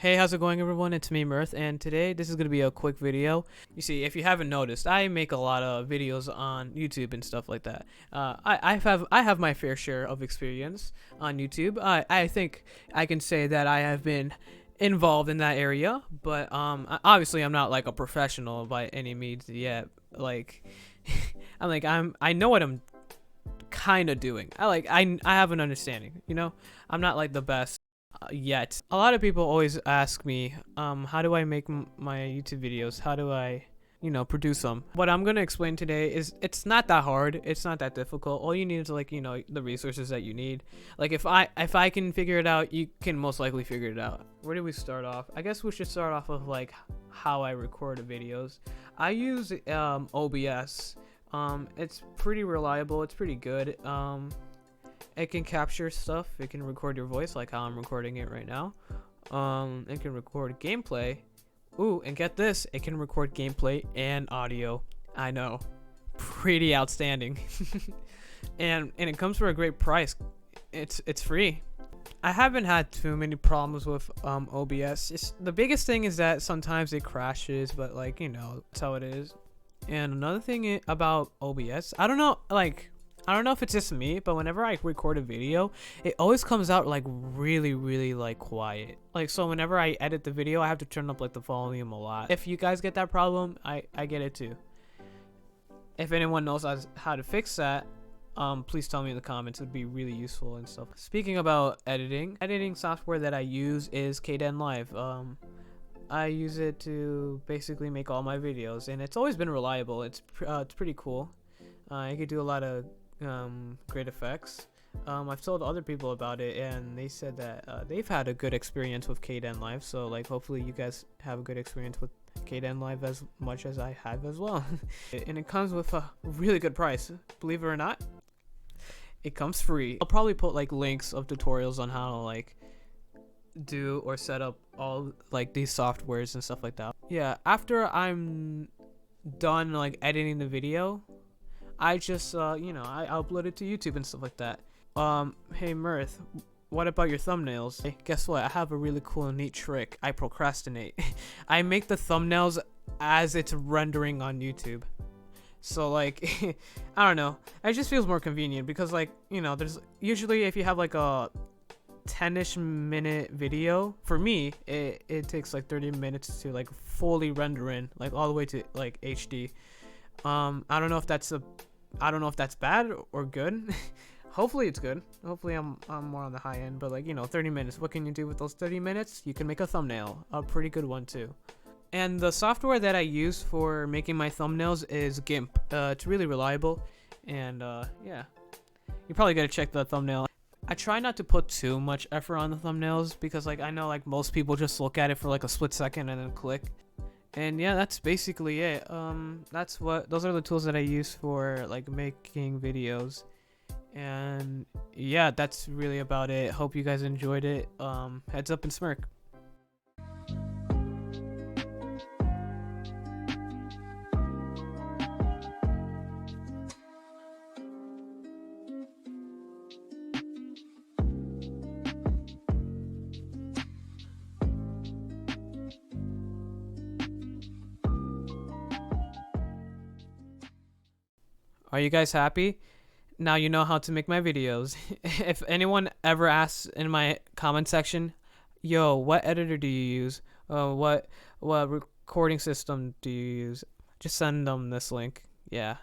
Hey, how's it going, everyone? It's me, Mirth, and today this is going to be a quick video. You see, if you haven't noticed, I make a lot of videos on YouTube and stuff like that. I have my fair share of experience on YouTube. I think I can say that I have been involved in that area, but obviously I'm not like a professional by any means yet. Like, I know what I'm kind of doing. I have an understanding. I'm not like the best yet. A lot of people always ask me, how do I make my YouTube videos? How do I, produce them? What I'm gonna explain today is it's not that hard. It's not that difficult. All you need is like, the resources that you need. Like if I can figure it out, you can most likely figure it out. Where do we start off? I guess we should start off with like how I record the videos. I use OBS. It's pretty reliable. It's pretty good. It can capture stuff. It can record your voice like how I'm recording it right now. It can record gameplay. Ooh, and get this, it can record gameplay and audio. I know, pretty outstanding. and it comes for a great price. It's free. I haven't had too many problems with OBS. The biggest thing is that sometimes it crashes, but like that's how it is. And another thing about OBS, I don't know if it's just me, but whenever I record a video, it always comes out like really like quiet. Like, so whenever I edit the video, I have to turn up like the volume a lot. If you guys get that problem, I get it too. If anyone knows how to fix that, please tell me in the comments. It would be really useful and stuff. Speaking about editing software that I use is Kdenlive. I use it to basically make all my videos, and it's always been reliable. It's pretty cool. You could do a lot of great effects. I've told other people about it, and they said that they've had a good experience with Kdenlive. So like, hopefully you guys have a good experience with Kdenlive as much as I have as well. And it comes with a really good price, believe it or not. It comes free. I'll probably put like links of tutorials on how to like do or set up all like these softwares and stuff like that. Yeah, after I'm done like editing the video, I just I upload it to YouTube and stuff like that. Hey Mirth, what about your thumbnails? Hey, guess what? I have a really cool and neat trick. I procrastinate. I make the thumbnails as it's rendering on YouTube. So like I don't know, it just feels more convenient because like there's usually, if you have like a 10-ish minute video, for me it takes like 30 minutes to like fully render in, like all the way to like HD. I don't know if that's bad or good. Hopefully it's good. Hopefully I'm more on the high end, but like 30 minutes, what can you do with those 30 minutes? You can make a thumbnail, a pretty good one too. And the software that I use for making my thumbnails is GIMP. It's really reliable, and yeah, you probably gotta check the thumbnail. I try not to put too much effort on the thumbnails because like I know like most people just look at it for like a split second and then click. And yeah, that's basically it. Those are the tools that I use for like making videos. And yeah, that's really about it. Hope you guys enjoyed it. Heads up and smirk. Are you guys happy? Now you know how to make my videos. If anyone ever asks in my comment section, yo, what editor do you use? What recording system do you use? Just send them this link. Yeah.